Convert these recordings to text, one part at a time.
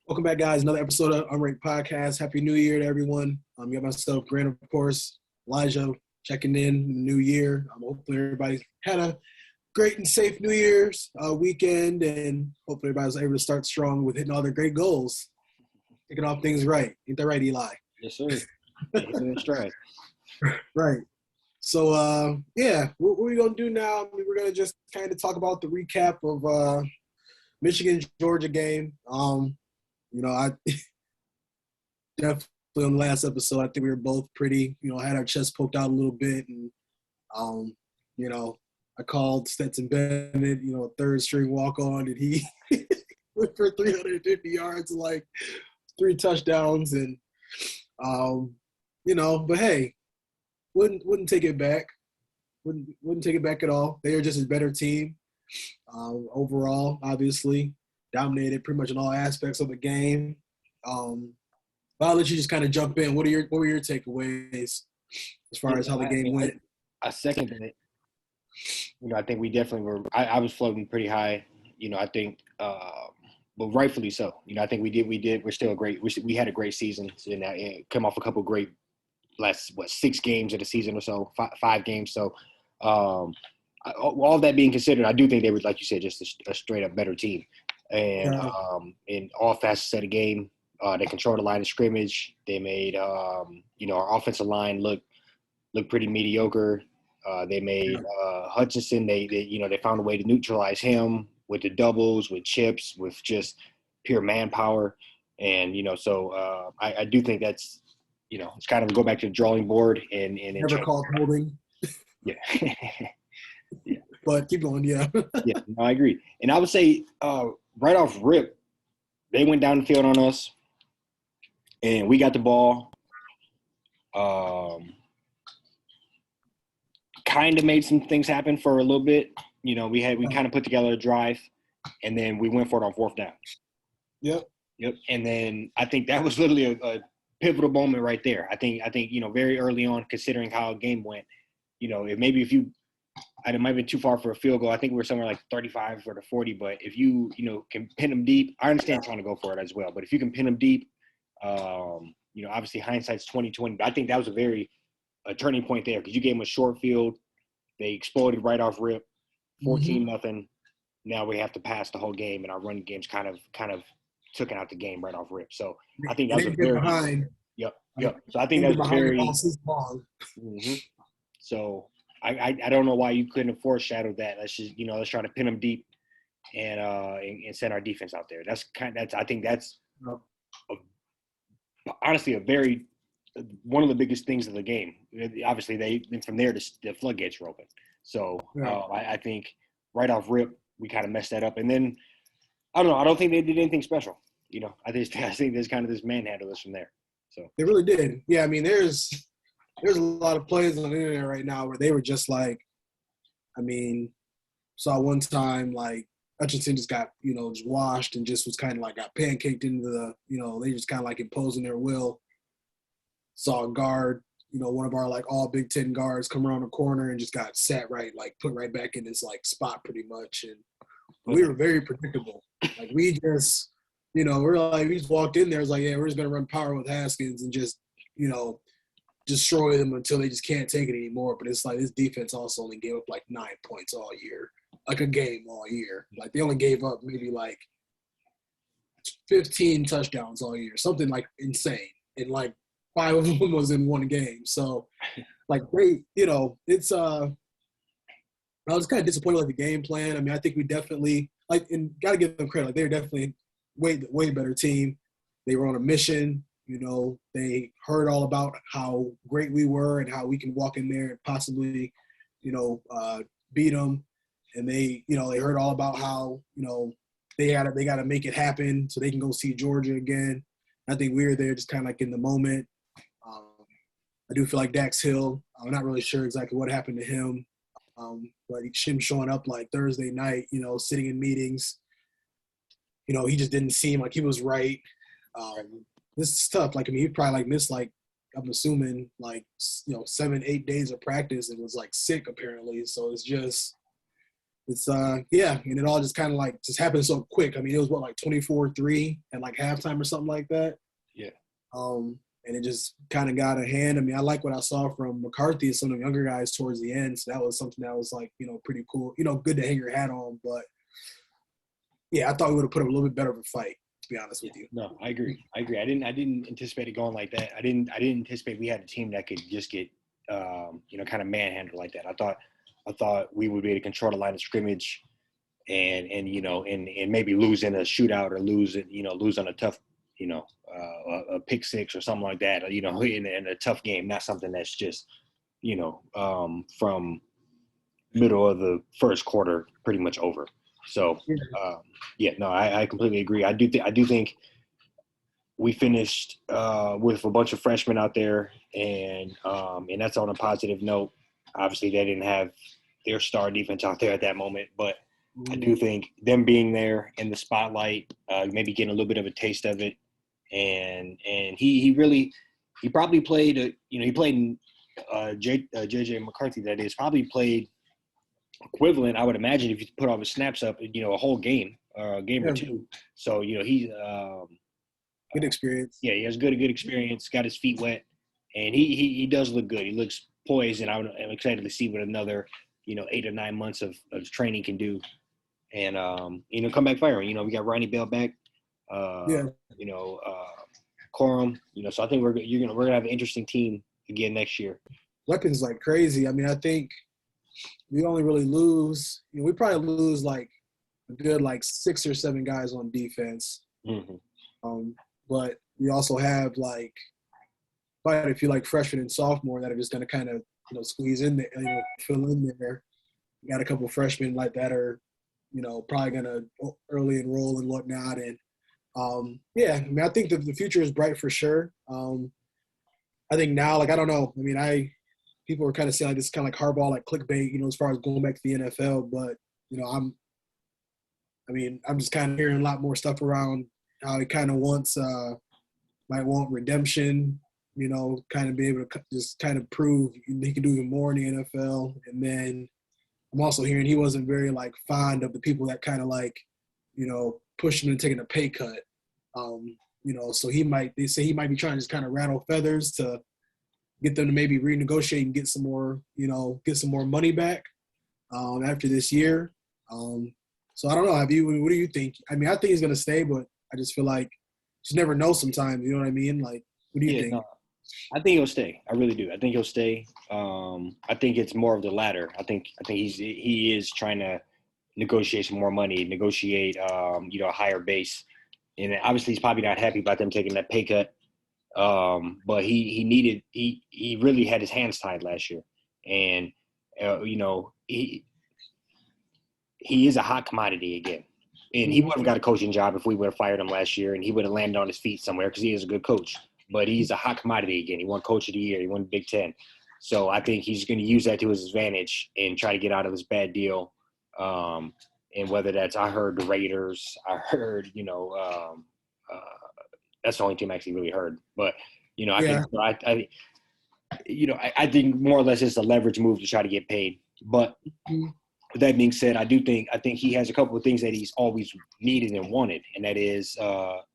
Welcome back, guys. Another episode of Unranked Podcast. Happy New Year to everyone. You got myself, Grant, of course, Elijah, checking in the new year. Hopefully everybody had a great and safe New Year's weekend, and hopefully everybody was able to start strong with hitting all their great goals, kicking off things right. Ain't that right, Eli? Yes, sir. Hitting it straight. Right. So, what are we going to do now? We're going to just kind of talk about the recap of Michigan-Georgia game. I definitely on the last episode, I think we were both pretty, had our chest poked out a little bit. And, I called Stetson Bennett, a third string walk on, and he went for 350 yards, and like 3 touchdowns. And, but hey, wouldn't take it back. Wouldn't take it back at all. They are just a better team overall, obviously. Dominated pretty much in all aspects of the game. But I'll let you just kind of jump in. What were your takeaways as far as how the game went? I second it. I think we definitely were. I was floating pretty high. I think, but rightfully so. I think we did. We're still we had a great season, and come off a couple great last 6 games of the season or so, 5 games. So, all that being considered, I do think they were, like you said, just a straight up better team. And in all facets of the game, they controlled the line of scrimmage. They made our offensive line look pretty mediocre. They made Hutchinson. They found a way to neutralize him with the doubles, with chips, with just pure manpower. And so I do think that's it's kind of go back to the drawing board and never called holding. Yeah. Yeah. But keep going, yeah. Yeah, no, I agree. And I would say right off rip, they went down the field on us, and we got the ball. Kind of made some things happen for a little bit. We kind of put together a drive, and then we went for it on 4th down. Yep. And then I think that was literally a pivotal moment right there. I think very early on, considering how the game went, it might have been too far for a field goal. I think we were somewhere like 35 or to 40. But if you can pin them deep, I understand trying to go for it as well. But if you can pin them deep, obviously hindsight's 20/20. But I think that was a turning point there because you gave them a short field. They exploded right off rip, 14-0. Now we have to pass the whole game, and our running game's kind of took out the game right off rip. So I think that was a very behind. Yep. So I think that was very. So. I don't know why you couldn't have foreshadowed that. Let's try to pin them deep and send our defense out there. I think that's honestly one of the biggest things of the game. Obviously, from there the floodgates were open. So I think right off rip we kind of messed that up. And then I don't know. I don't think they did anything special. I think there's kind of this manhandle us from there. So they really did. Yeah, I mean, there's a lot of plays on the internet right now where they were just like, saw one time like Hutchinson just got, just washed and just was kind of like got pancaked into the, they just kind of like imposing their will. Saw a guard, one of our like all Big Ten guards come around the corner and just got sat right, like put right back in his like spot pretty much. And we were very predictable. Like we just, we're like, we just walked in there. It's like, yeah, we're just going to run power with Haskins and just, destroy them until they just can't take it anymore. But it's like this defense also only gave up like 9 points all year, like a game all year. Like they only gave up maybe like 15 touchdowns all year, something like insane. And like 5 of them was in one game. So like they, it's I was kind of disappointed with the game plan. I think we definitely and gotta give them credit. Like they're definitely way better team. They were on a mission. They heard all about how great we were and how we can walk in there and possibly, beat them. And they heard all about how, they got to make it happen so they can go see Georgia again. I think we were there just kind of like in the moment. I do feel like Dax Hill, I'm not really sure exactly what happened to him. But him showing up like Thursday night, sitting in meetings, he just didn't seem like he was right. This is tough. He probably missed I'm assuming 7-8 days of practice and was sick apparently. So it's just it's yeah, and it all just kind of like just happened so quick. I mean, it was what, like 24-3 at like halftime or something like that. Yeah. And it just kind of got a hand. I mean, I like what I saw from McCarthy and some of the younger guys towards the end. So that was something that was like, pretty cool. Good to hang your hat on. But yeah, I thought we would have put up a little bit better of a fight, to be honest with you. No, I agree. I didn't anticipate it going like that. I didn't anticipate we had a team that could just get kind of manhandled like that. I thought we would be able to control the line of scrimmage and maybe lose in a shootout or lose on a tough, a pick six or something like that, in a tough game, not something that's just, from middle of the first quarter pretty much over. So, I completely agree. I do think we finished with a bunch of freshmen out there, and that's on a positive note. Obviously, they didn't have their star defense out there at that moment, but I do think them being there in the spotlight, maybe getting a little bit of a taste of it, and he probably played JJ McCarthy, that is, probably played equivalent, I would imagine, if you put all the snaps up, a whole game or two. So he's good experience. Yeah, he has good experience. Got his feet wet, and he does look good. He looks poised, and I'm excited to see what another 8 or 9 months of training can do, and come back firing. We got Ronnie Bell back. Corum. So I think we're gonna have an interesting team again next year. Weapons like crazy. I mean, I think we only really lose. We probably lose like a good like 6 or 7 guys on defense. Mm-hmm. But we also have like quite a few like freshmen and sophomore that are just going to kind of squeeze in there, fill in there. We got a couple of freshmen like that are probably going to early enroll and whatnot. And I mean, I think the future is bright for sure. I think now, like, I don't know. I mean, people were kind of saying like this is kind of like Harbaugh, like clickbait, as far as going back to the NFL. But I'm just kind of hearing a lot more stuff around how he kind of might want redemption, kind of be able to just kind of prove he can do even more in the NFL. And then I'm also hearing he wasn't very like fond of the people that kind of like, pushing him and taking a pay cut. So they say he might be trying to just kind of rattle feathers to get them to maybe renegotiate and get some more money back after this year. So I don't know. What do you think? I mean, I think he's going to stay, but I just feel like you just never know sometimes. You know what I mean? Like, what do you think? No, I think he'll stay. I really do. I think he'll stay. I think it's more of the latter. I think he is trying to negotiate some more money, negotiate a higher base. And obviously he's probably not happy about them taking that pay cut. But he really had his hands tied last year. And he is a hot commodity again. And he would have got a coaching job if we would have fired him last year, and he would have landed on his feet somewhere because he is a good coach. But he's a hot commodity again. He won Coach of the Year. He won Big Ten. So I think he's going to use that to his advantage and try to get out of this bad deal. And whether that's, I heard the Raiders, I heard, that's the only team I actually really heard. But, I think more or less it's a leverage move to try to get paid. But with that being said, I think he has a couple of things that he's always needed and wanted, and that is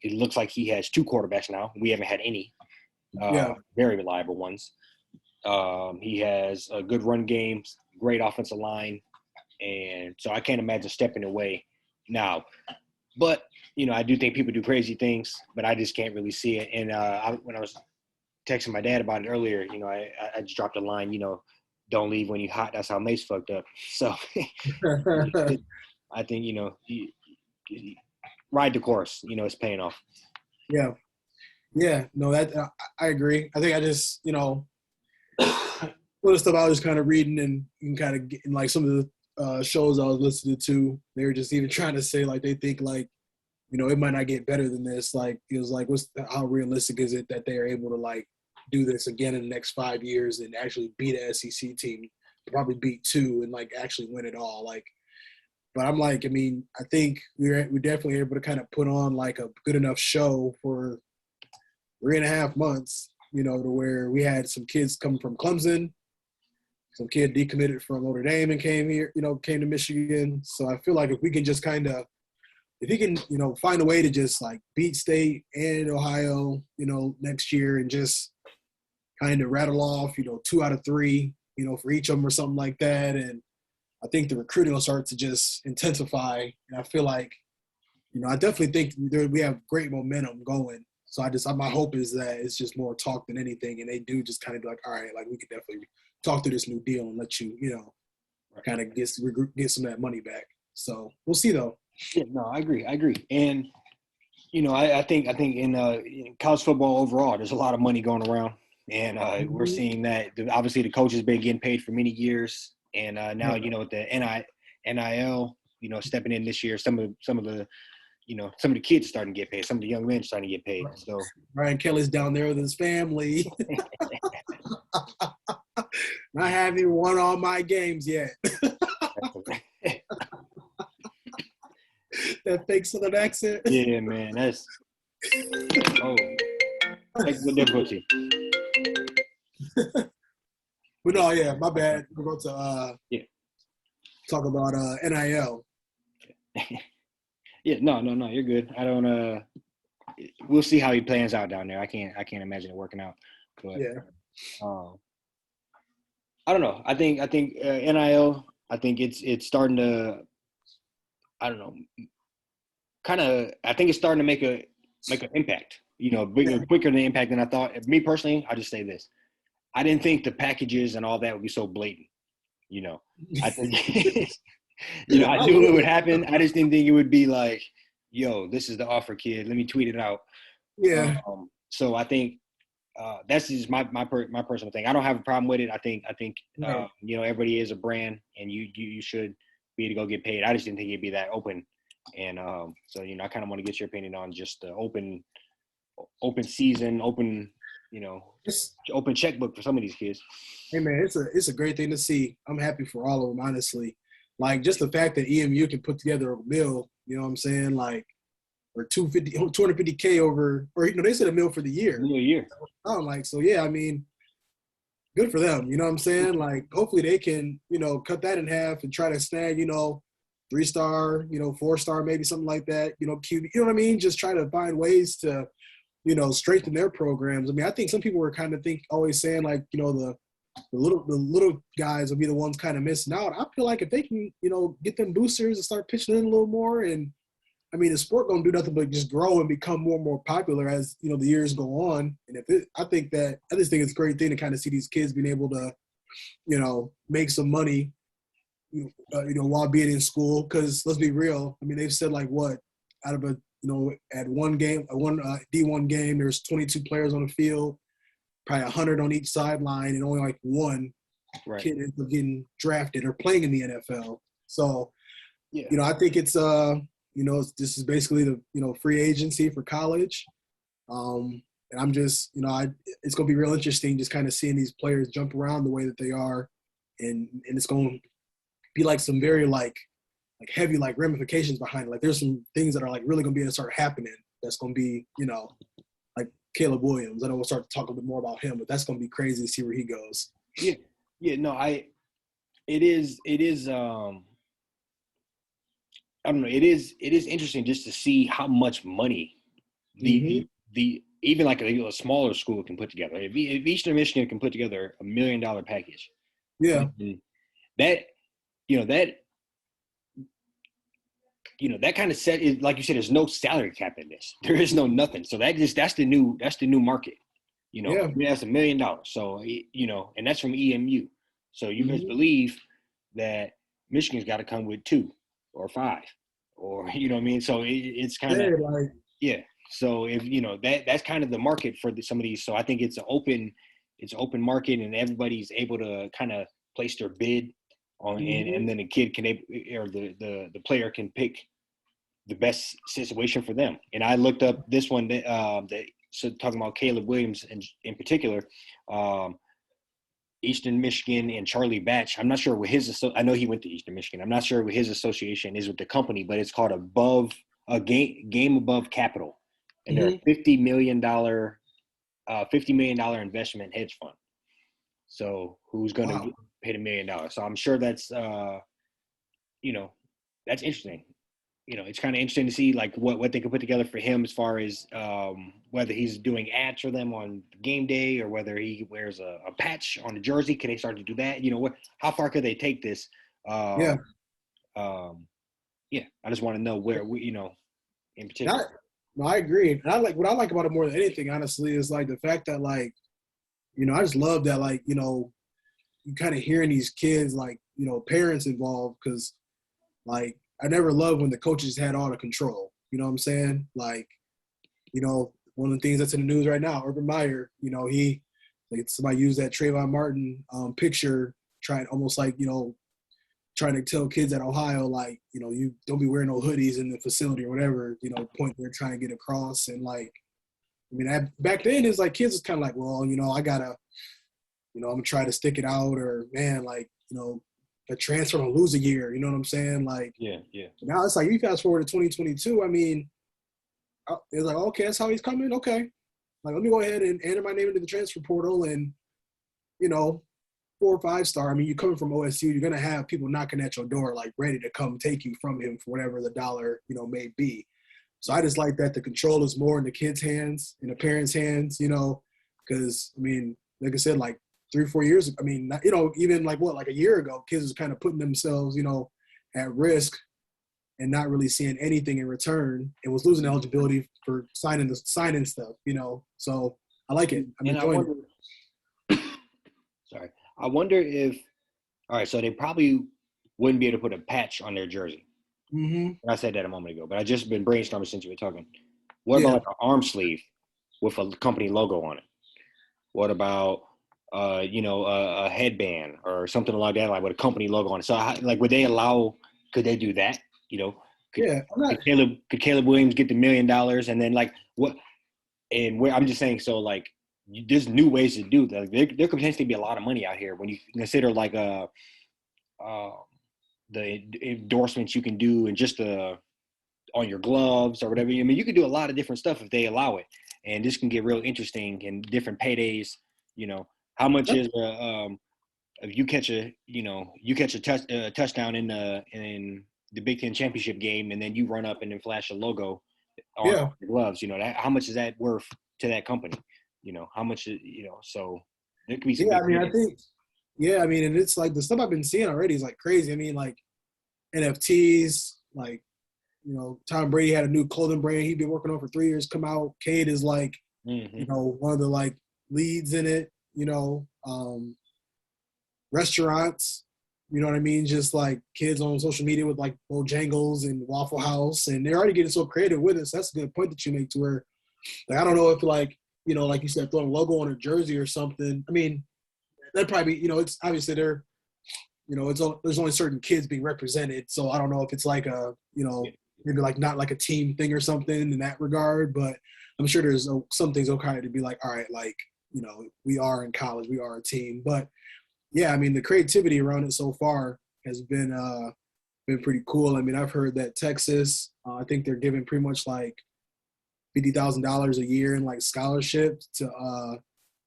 it looks like he has 2 quarterbacks now. We haven't had any very reliable ones. He has a good run game, great offensive line, and so I can't imagine stepping away now. But I do think people do crazy things, but I just can't really see it. And when I was texting my dad about it earlier, I just dropped a line, don't leave when you're hot. That's how Mace fucked up. So I think, ride the course, it's paying off. Yeah. Yeah. No, that I agree. I think I just, one of the stuff I was kind of reading and kind of getting like some of the shows I was listening to, they were just even trying to say like they think like, it might not get better than this. Like, it was like, how realistic is it that they are able to like do this again in the next 5 years and actually beat an SEC team, probably beat 2 and like actually win it all. Like, but I'm like, I mean, I think we're definitely able to kind of put on like a good enough show for 3.5 months, to where we had some kids coming from Clemson, some kid decommitted from Notre Dame and came here, came to Michigan. So I feel like if we can just if he can, find a way to just like beat State and Ohio, next year and just kind of rattle off, 2 out of 3, for each of them or something like that. And I think the recruiting will start to just intensify. And I feel like, I definitely think we have great momentum going. So my hope is that it's just more talk than anything. And they do just kind of be like, all right, like we could definitely talk through this new deal and let you, kind of get some of that money back. So we'll see though. Yeah, no, I agree. And, I think in college football overall, there's a lot of money going around. And we're seeing that obviously the coach has been getting paid for many years. And now, with the NIL, stepping in this year, some of the kids are starting to get paid. Some of the young men are starting to get paid. So Brian Kelly's down there with his family. I haven't even won all my games yet. That fake Southern accent. Yeah, man. That's technical difficulty. But no, yeah, my bad. We're going to talk about NIL. Yeah, no, you're good. I don't. We'll see how he plans out down there. I can't imagine it working out. But yeah. I don't know. I think NIL. I think it's starting to. I don't know. Kind of. I think it's starting to make an impact. Bigger, quicker than impact than I thought. Me personally, I just say this. I didn't think the packages and all that would be so blatant. I think. I knew it would happen. I just didn't think it would be like, yo, this is the offer, kid. Let me tweet it out. Yeah. So I think that's just my personal thing. I don't have a problem with it. I think everybody is a brand, and you should be able to go get paid. I just didn't think it'd be that open. And so I kind of want to get your opinion on just the open season, open checkbook for some of these kids. Hey man, it's a great thing to see. I'm happy for all of them, honestly. Like just the fact that EMU can put together a mill, you know what I'm saying? Like, or 250K over, or they said a mill for the year. A year. I'm like, so yeah, I mean, good for them. You know what I'm saying? Like, hopefully they can, cut that in half and try to snag, 3-star, 4-star, maybe something like that. QB, you know what I mean? Just try to find ways to, strengthen their programs. I mean, I think some people were kind of always saying like, the little guys will be the ones kind of missing out. I feel like if they can, get them boosters and start pitching in a little more, and I mean, the sport don't do nothing but just grow and become more and more popular as the years go on. And I just think it's a great thing to kind of see these kids being able to, make some money, while being in school. Because let's be real, I mean, they've said like what out of at one D1 game, there's 22 players on the field. Probably 100 on each sideline, and only like one kid ends up getting drafted or playing in the NFL. So, I think it's this is basically the free agency for college, and I'm just it's gonna be real interesting just kind of seeing these players jump around the way that they are, and it's gonna be like some very like heavy like ramifications behind it. Like there's some things that are like really gonna be able to start happening. That's gonna be like Caleb Williams. I know we'll start to talk a bit more about him, but that's going to be crazy to see where he goes. Yeah. No, it is. I don't know. It is interesting just to see how much money the even like a smaller school can put together. If Eastern Michigan can put together $1 million package, that kind of set is, like you said, there's no salary cap in this. There is no nothing. So that's the new market. That's $1 million. So and that's from EMU. So you guys believe that Michigan's got to come with 2 or 5, or you know what I mean. So it's kind of So if that's kind of the market for some of these. So I think it's an open market, and everybody's able to kind of place their bid on, and then the kid can or the player can pick the best situation for them. And I looked up this one so talking about Caleb Williams in particular, Eastern Michigan and Charlie Batch. I'm not sure what I know he went to Eastern Michigan. I'm not sure what his association is with the company, but it's called GAMEABOVE Capital, and they're a $50 million investment hedge fund. So who's gonna paid $1 million. So I'm sure that's that's interesting. It's kind of interesting to see like what they could put together for him as far as whether he's doing ads for them on game day or whether he wears a patch on the jersey. Can they start to do that? How far could they take this? Yeah. I just want to know where in particular. No, I agree. And what I like about it more than anything, honestly, is like the fact that like, I just love that like, you kind of hearing these kids like, parents involved, because like I never loved when the coaches had all the control. You know what I'm saying? Like, one of the things that's in the news right now, Urban Meyer, somebody used that Trayvon Martin picture, trying almost like, trying to tell kids at Ohio, like, you don't be wearing no hoodies in the facility or whatever, point they're trying to get across. And like, back then it's like kids was kind of like, well, I gotta, I'm gonna try to stick it out, or man, like, a transfer and lose a year, you know what I'm saying? Like, yeah. Now it's like you fast forward to 2022. It's like, okay, that's how he's coming. Okay, like let me go ahead and enter my name into the transfer portal, and 4 or 5 star. You're coming from OSU, you're gonna have people knocking at your door, like ready to come take you from him for whatever the dollar, may be. So I just like that the control is more in the kids' hands, in the parents' hands, because like I said, like 3 or 4 years, even like a year ago, kids was kind of putting themselves, at risk and not really seeing anything in return, and was losing eligibility for signing stuff, So I like it. I'm enjoying it. Sorry. I wonder if – all right, so they probably wouldn't be able to put a patch on their jersey. Mm-hmm. I said that a moment ago, but I just been brainstorming since you were talking. What about like an arm sleeve with a company logo on it? What about a headband or something like that, like with a company logo on it? So would they allow – could they do that? Could Caleb Williams get the $1 million, and then like what? And where I'm just saying, so like there's new ways to do that. There could potentially be a lot of money out here when you consider like the endorsements you can do, and just on your gloves or whatever. You could do a lot of different stuff if they allow it, and this can get real interesting and different paydays. How much is if you catch a touchdown in the Big Ten championship game, and then you run up and then flash a logo on your gloves, how much is that worth to that company? How much is, so there could be some and it's like the stuff I've been seeing already is like crazy. Like NFTs, like, Tom Brady had a new clothing brand he'd been working on for 3 years come out. Cade is like, one of the like leads in it, restaurants, just like kids on social media with like Bojangles and Waffle House, and they're already getting so creative with it. So that's a good point that you make, to where like I don't know if like, like you said, throwing a logo on a jersey or something. That'd probably be, it's obviously they're, there's only certain kids being represented. So I don't know if it's like a, maybe like not like a team thing or something in that regard, but I'm sure there's some things okay to be like, all right, like, we are in college, we are a team. But yeah, the creativity around it so far has been pretty cool. I've heard that Texas, I think they're giving pretty much like $50,000 a year in like scholarships to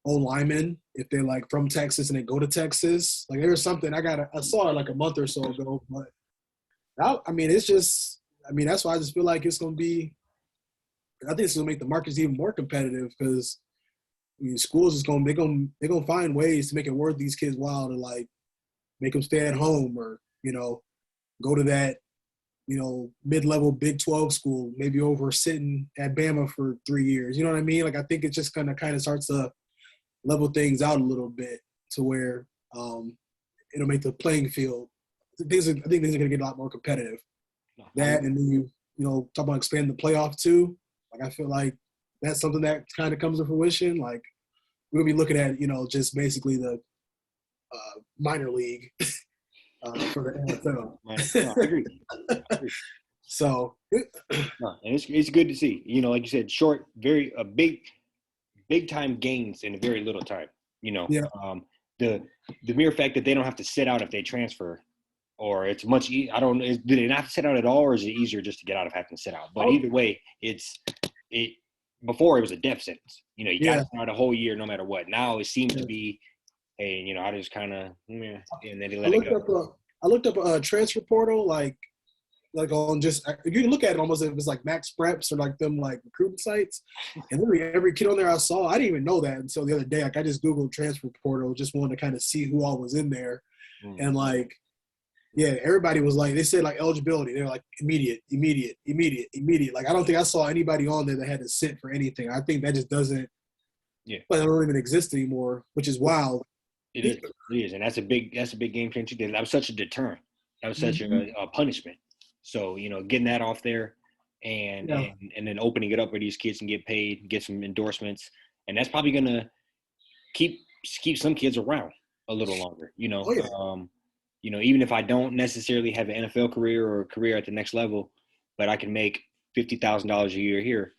O-linemen if they're like from Texas and they go to Texas. Like there's something I saw it like a month or so ago, but it's just, that's why I just feel like it's going to be, I think it's going to make the markets even more competitive, because schools they're going to find ways to make it worth these kids' while to like make them stay at home, or, go to that, mid-level Big 12 school, maybe over sitting at Bama for 3 years. You know what I mean? Like, I think it's just going to kind of starts to level things out a little bit, to where it'll make the playing field. I think things are going to get a lot more competitive. That, and then you talk about expanding the playoff too. Like, I feel like that's something that kind of comes to fruition. Like, we'll be looking at, just basically the minor league for the NFL. I agree. So, and it's good to see. Like you said, short, big time gains in a very little time. The mere fact that they don't have to sit out if they transfer, or it's much. Do they not have to sit out at all, or is it easier just to get out of having to sit out? But either way, before it was a death sentence. You got to sit out a whole year no matter what. Now it seems to be hey, you know, I just kind of, and then they I let it looked go. up a I looked up a transfer portal like on just you can look at it almost if it's like Max Preps or like them like recruiting sites, and literally every kid on there I saw, I didn't even know that until the other day. Like I just googled transfer portal, just wanted to kind of see who all was in there, and like yeah, everybody was like they said like eligibility. They were like immediate, immediate, immediate, immediate. Like I don't think I saw anybody on there that had to sit for anything. I think that just doesn't Yeah, like, it don't even exist anymore, which is wild. it is. It is, and that's a big game changer. That was such a deterrent. That was such a punishment. So you know, getting that off there, and Yeah. and then opening it up where these kids can get paid, get some endorsements, and that's probably gonna keep some kids around a little longer. Oh yeah. You know, even if I don't necessarily have an NFL career or a career at the next level, but I can make $50,000 a year here,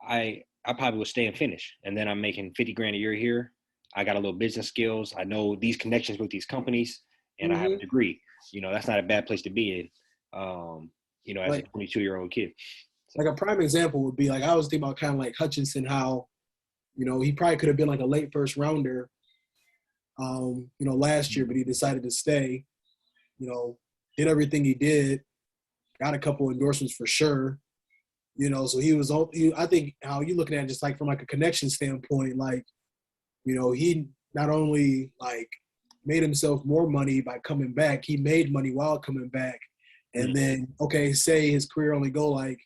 I probably will stay and finish. And then I'm making 50 grand a year here. I got a little business skills. I know these connections with these companies, and I have a degree. You know, that's not a bad place to be in. You know, as a Like 22-year-old kid. like a prime example would be like I was thinking about kind of like Hutchinson, how he probably could have been like a late first rounder, last year, but he decided to stay. Did everything he did, got a couple endorsements for sure. So he was. I think how you looking at it just like from like a connection standpoint, like he not only like made himself more money by coming back, he made money while coming back, and then okay, say his career only go like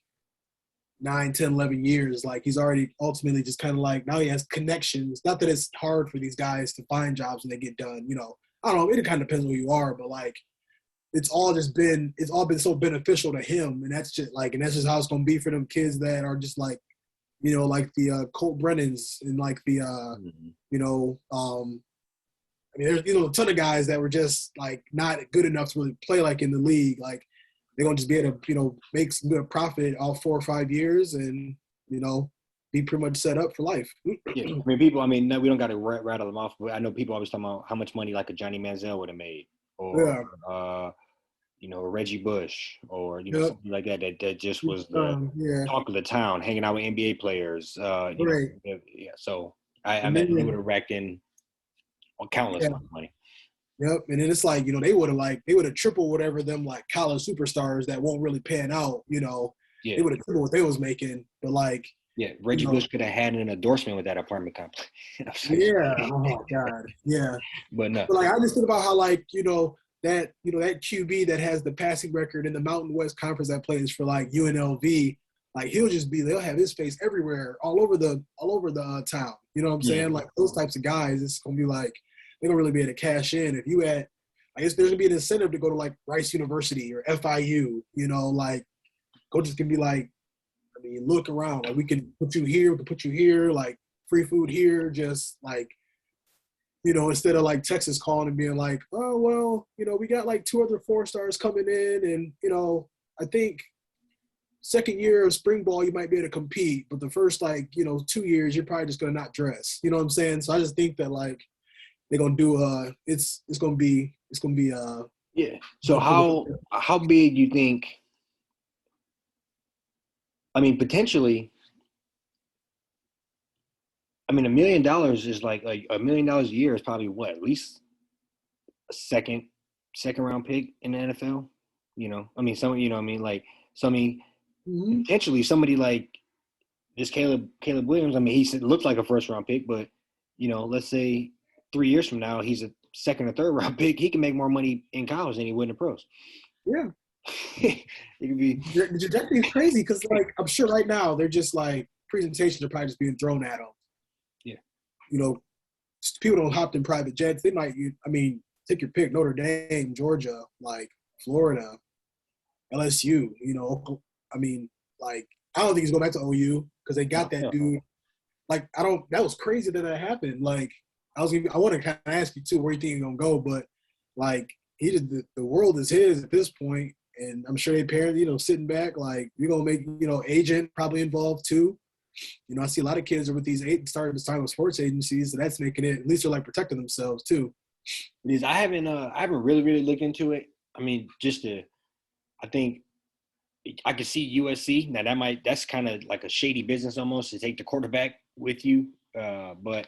9, 10, 11 years, like he's already ultimately just kind of like now he has connections. Not that it's hard for these guys to find jobs when they get done. I don't know. It kind of depends on who you are, but like it's all been so beneficial to him, and that's just how it's gonna be for them kids that are just like like the Colt Brennans and like the I mean, there's a ton of guys that were just like not good enough to really play like in the league. Like they're gonna just be able to make some good profit all 4 or 5 years and be pretty much set up for life. Yeah, I mean, people. I mean, no, we don't got to rattle them off, but I know people always talking about how much money like a Johnny Manziel would have made, or Yeah. Reggie Bush, or Yep. something like that. That just was the Yeah. talk of the town, hanging out with NBA players. Right. Yeah. So I And imagine they then, would have racked in countless yeah. amount of money. Yep. And then it's like, they would have tripled whatever them like college superstars that won't really pan out, Yeah. they would have tripled what they was making. But like, Yeah, Reggie Bush could have had an endorsement with that apartment complex. yeah. Oh God. Yeah. But no. But like I just think about how like, that QB that has the passing record in the Mountain West Conference that plays for like UNLV, like they'll have his face everywhere, all over the town. You know what I'm saying? Like those types of guys, it's gonna be like they're gonna really be able to cash in. If you had, I guess there's gonna be an incentive to go to like Rice University or FIU. Like coaches can be like, I mean, look around, like we can put you here, like free food here, just like instead of like Texas calling and being like, oh, well, we got like 2 other 4 stars coming in. And, I think second year of spring ball, you might be able to compete. But the first 2 years, you're probably just going to not dress. You know what I'm saying? So I just think that like they're going to do it's going to be yeah. So how big you think, I mean, potentially, I mean, $1 million is like $1 million a year is probably what, at least a second round pick in the NFL. I mean, potentially somebody like this Caleb Williams. I mean, looks like a first round pick, but let's say 3 years from now he's a second or third round pick. He can make more money in college than he would in the pros. Yeah, it could be. The trajectory is crazy because like I'm sure right now they're just like presentations are probably just being thrown at them. Yeah. People don't hop in private jets. They might, take your pick: Notre Dame, Georgia, like Florida, LSU. I mean, like I don't think he's going back to OU because they got that dude. Like that was crazy that happened. Like I want to kind of ask you too where you think he's gonna go, but like the world is his at this point, and I'm sure they parents, sitting back like we're gonna make agent probably involved too. I see a lot of kids are with these starting to sign with sports agencies, so that's making it at least they're like protecting themselves too. It is. I haven't really looked into it. I mean, I think I could see USC. Now that's kind of like a shady business almost to take the quarterback with you. But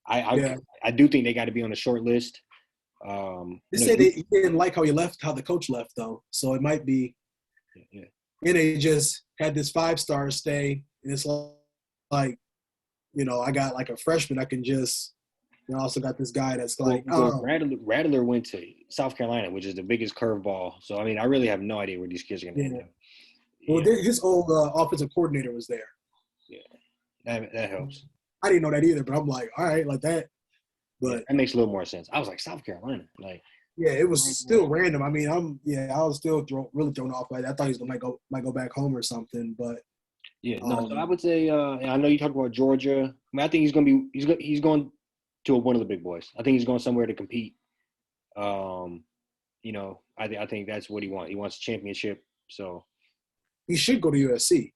Yeah. I do think they got to be on the short list. They say they didn't like how the coach left though. So it might be, yeah. and they just had this 5-star stay, and it's like, I got like a freshman I can just, I also got this guy that's like, Rattler went to South Carolina, which is the biggest curveball. So I mean, I really have no idea where these kids are going to end up. Well, his old offensive coordinator was there. Yeah, that helps. I didn't know that either, but I'm like, all right, like that. But that makes a little more sense. I was like, South Carolina, like. Yeah, it was still random. I mean, I was still really thrown off by that. I thought he was might go back home or something, but yeah, no. So I would say, I know you talked about Georgia. I mean, I think he's going to one of the big boys. I think he's going somewhere to compete. I think that's what he wants. He wants a championship. So he should go to USC.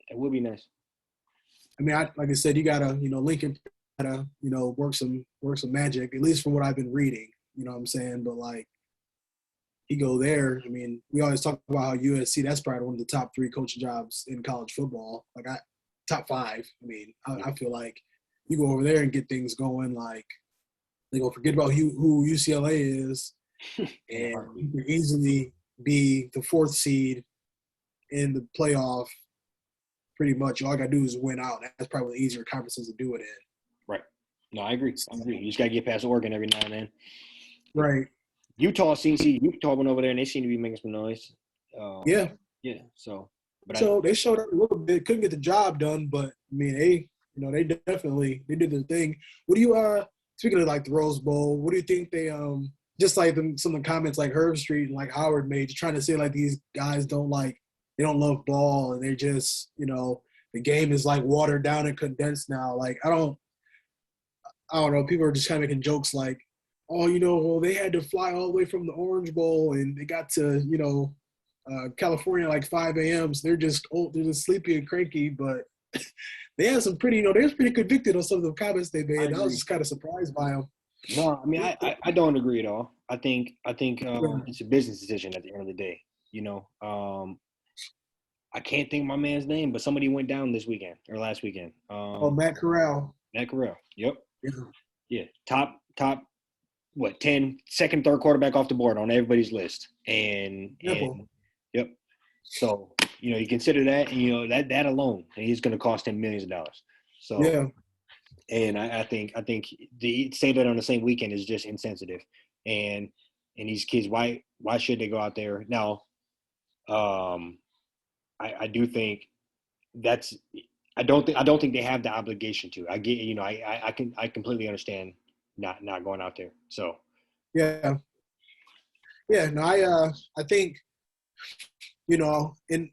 It would be nice. I mean, like I said, you gotta, Lincoln gotta, work some magic. At least from what I've been reading. You know what I'm saying? But, like, he go there. I mean, we always talk about how USC, that's probably one of the top 3 coaching jobs in college football. Like, top 5. I mean, I feel like you go over there and get things going. Like, they're going to forget about who UCLA is. And you can easily be the 4th seed in the playoff pretty much. All I got to do is win out. That's probably easier conferences to do it in. Right. No, I agree. You just got to get past Oregon every now and then. Right. Utah went over there and they seem to be making some noise. Yeah. Yeah. So. They showed up a little bit. Couldn't get the job done, but I mean, they definitely did their thing. What do you speaking of like the Rose Bowl? What do you think they just like some of the comments like Herb Street and like Howard made, just trying to say like these guys don't love ball and they're just the game is like watered down and condensed now. Like I don't know. People are just kind of making jokes like, oh, well, they had to fly all the way from the Orange Bowl and they got to, California like 5 a.m. So they're just sleepy and cranky, but they had some pretty, they was pretty convicted on some of the comments they made. I was just kind of surprised by them. No, I mean, I don't agree at all. I think it's a business decision at the end of the day. I can't think of my man's name, but somebody went down this weekend or last weekend. Matt Corral. Matt Corral. Yep. Yeah. Top 10, second, third quarterback off the board on everybody's list. And yep. So, you consider that, and, that alone is going to cost him millions of dollars. So, yeah. And I think to say that on the same weekend is just insensitive. And these kids, why should they go out there? Now, I do think I don't think they have the obligation to. I get, I completely understand not going out there. So yeah. No, I think, and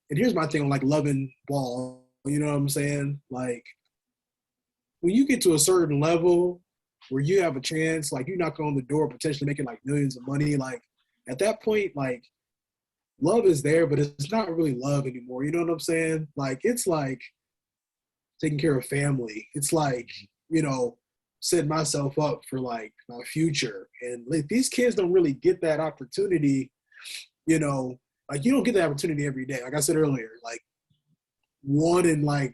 here's my thing on like loving ball. You know what I'm saying? Like when you get to a certain level where you have a chance, like you knock on the door, potentially making like millions of money. Like at that point, like love is there, but it's not really love anymore. You know what I'm saying? Like it's like taking care of family. It's like, setting myself up for like my future. And like these kids don't really get that opportunity, like you don't get that opportunity every day. Like I said earlier, like 1 in like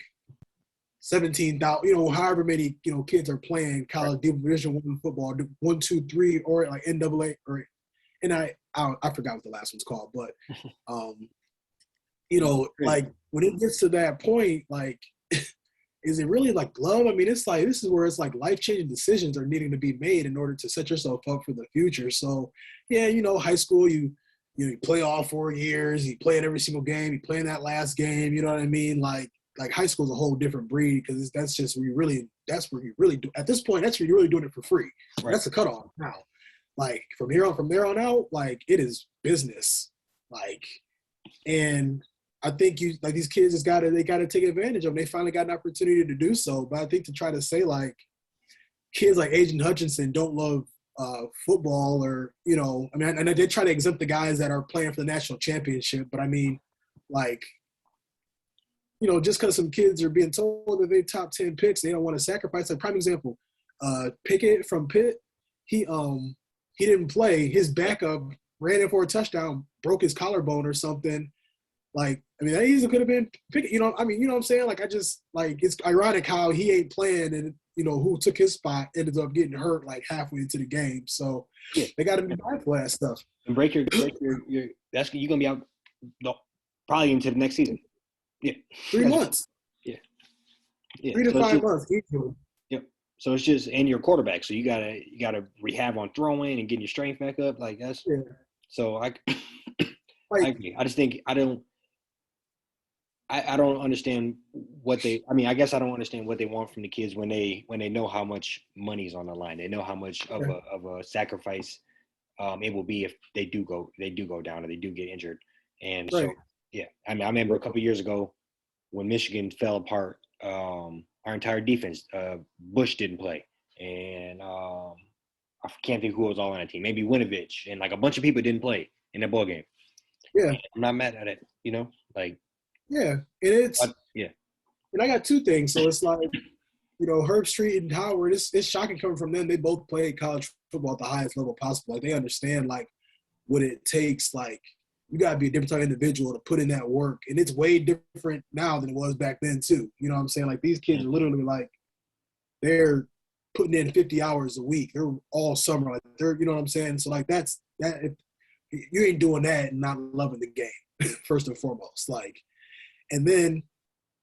17,000, however many, kids are playing college Division I football, 1, 2, 3, or like NAA and I forgot what the last one's called, but like when it gets to that point, like is it really like love? I mean, it's like this is where it's like life-changing decisions are needing to be made in order to set yourself up for the future. So yeah, high school you play all 4 years, you play in every single game, you play in that last game, you know what I mean? Like high school is a whole different breed because that's where you really do at this point, that's where you're really doing it for free. Right. That's the cutoff now. Like from there on out, like it is business. Like, and I think these kids they gotta take advantage of them. They finally got an opportunity to do so. But I think to try to say like kids like Agent Hutchinson don't love football or, I mean, and they try to exempt the guys that are playing for the national championship. But I mean, like, just because some kids are being told that they top 10 picks, they don't want to sacrifice. Like prime example, Pickett from Pitt, he didn't play. His backup ran in for a touchdown, broke his collarbone or something. Like I mean, that easily could have been picked. You know what I'm saying? Like, it's ironic how he ain't playing and, who took his spot ended up getting hurt like halfway into the game. So Yeah. they got to be mindful of that stuff. And break your that's you're gonna be out probably into the next season. Yeah. 3 months. Yeah. 3 to 5 months easily. Yep. So it's just and your quarterback. So you gotta rehab on throwing and getting your strength back up. Like that's so I agree. I just think I don't understand what they. I mean, I guess I don't understand what they want from the kids when they know how much money's on the line. They know how much of a sacrifice it will be if they do go down or they do get injured. And so, yeah, I mean, I remember a couple of years ago when Michigan fell apart. Our entire defense, Bush didn't play, and I can't think who was all on that team. Maybe Winovich and like a bunch of people didn't play in that ball game. Yeah, I'm not mad at it. Like. Yeah, and it's and I got 2 things. So it's like, Herb Street and Howard. It's shocking coming from them. They both played college football at the highest level possible. Like they understand like what it takes. Like you gotta be a different type of individual to put in that work, and it's way different now than it was back then too. You know what I'm saying? Like these kids are literally like they're putting in 50 hours a week. They're all summer. Like they're, you know what I'm saying? So like that's that. If you ain't doing that and not loving the game first and foremost, like. And then,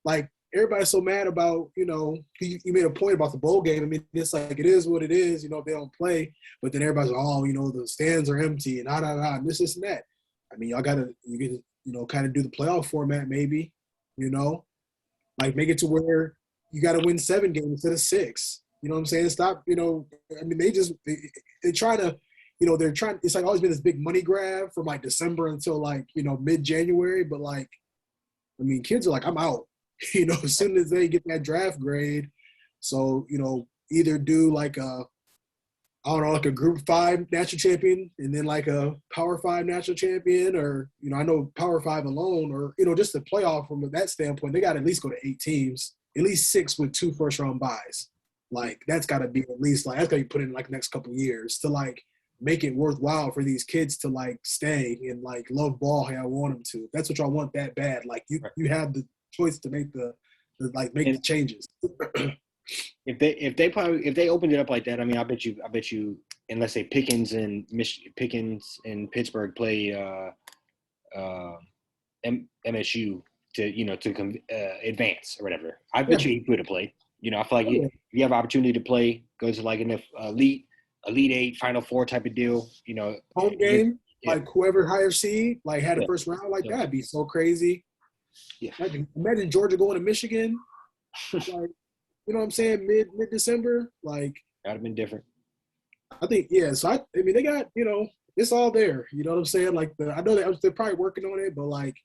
like, everybody's so mad about, you made a point about the bowl game. I mean, it's like, it is what it is, if they don't play. But then everybody's like, oh, the stands are empty and and this and that. I mean, you can, kind of do the playoff format maybe, like make it to where you got to win 7 games instead of 6. You know what I'm saying? Stop, I mean, they try to, they're trying, it's like always been this big money grab from like December until like, mid-January. But like, I mean, kids are like, I'm out, as soon as they get that draft grade. So, either do like like a Group 5 national champion and then like a Power 5 national champion, or, I know Power 5 alone, or, just the playoff from that standpoint, they got to at least go to 8 teams, at least 6 with 2 first-round buys. Like, that's got to be at least like, that's got to be put in like the next couple of years to like make it worthwhile for these kids to like stay and like love ball how I want them to. If that's what y'all want that bad. Like you have the choice to make the changes. If they opened it up like that, I mean, I bet you, and let's say Pickens and Pittsburgh play MSU to advance or whatever. I bet you he could have played. I feel like if you have opportunity to play, go to like an Elite 8, Final 4 type of deal, home game, like whoever higher seed, like had a first round, like that'd be so crazy. Yeah, like, imagine Georgia going to Michigan, like, you know what I'm saying, mid-December, like that'd have been different. I think, So I mean, they got, it's all there. You know what I'm saying? Like I know they're probably working on it, but like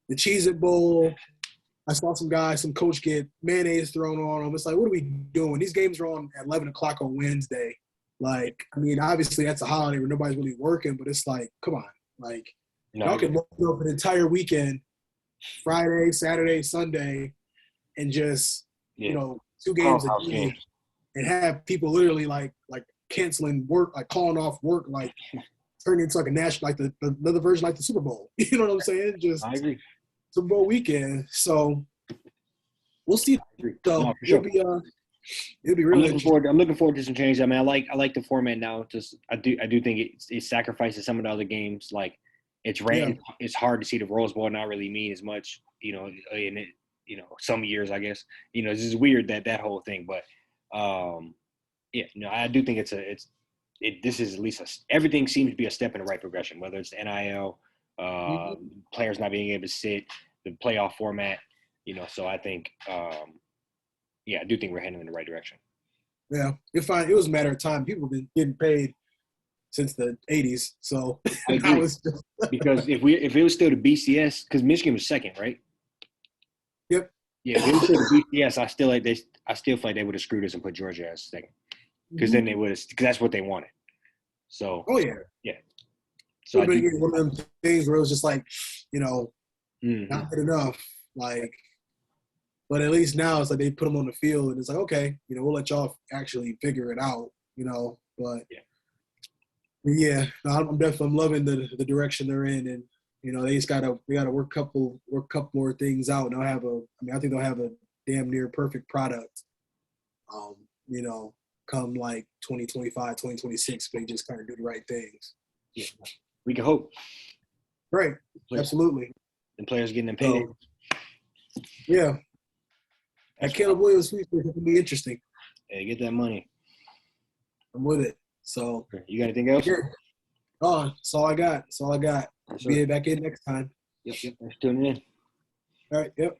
the Cheez-It Bowl, I saw some coach get mayonnaise thrown on them. It's like, what are we doing? These games are on at 11 o'clock on Wednesday. Like, I mean, obviously that's a holiday where nobody's really working, but it's like, come on. Like, y'all can look up an entire weekend, Friday, Saturday, Sunday, and just, 2 games a day, and have people literally like canceling work, like calling off work, like turning into like a national, like the another version like the Super Bowl. You know what I'm saying? Just I agree. Super Bowl weekend. So we'll see. So no, for sure. It'll be really I'm looking forward to some changes. I mean, I like the format now. Just I do think it sacrifices some of the other games. Like it's it's hard to see the Rose Bowl not really mean as much, in it, some years, I guess. It's just weird that whole thing. But I do think this is at least everything seems to be a step in the right progression, whether it's the NIL, players not being able to sit, the playoff format, so I think I do think we're heading in the right direction. Yeah, you'll find it was a matter of time. People have been getting paid since the 80s. So I agree. Because if it was still the BCS, because Michigan was second, right? Yep. Yeah, if it was still the BCS, I still feel like they would have screwed us and put Georgia as second. Because then they would have, because that's what they wanted. So yeah. So one of them things where it was just like, not good enough. Like, but at least now it's like they put them on the field and it's like, okay, we'll let y'all actually figure it out, But I'm loving the direction they're in, and They just gotta work a couple more things out. And I think they'll have a damn near perfect product. Come like 2025, 2026, they just kind of do the right things. Yeah, we can hope. Right, absolutely. And players getting them paid. Yeah. That Caleb Williams sweepstakes will be interesting. Hey, get that money. I'm with it. So you got anything else? Oh, that's all I got. Yes, be back in next time. Yep. Thanks for tuning in. All right. Yep.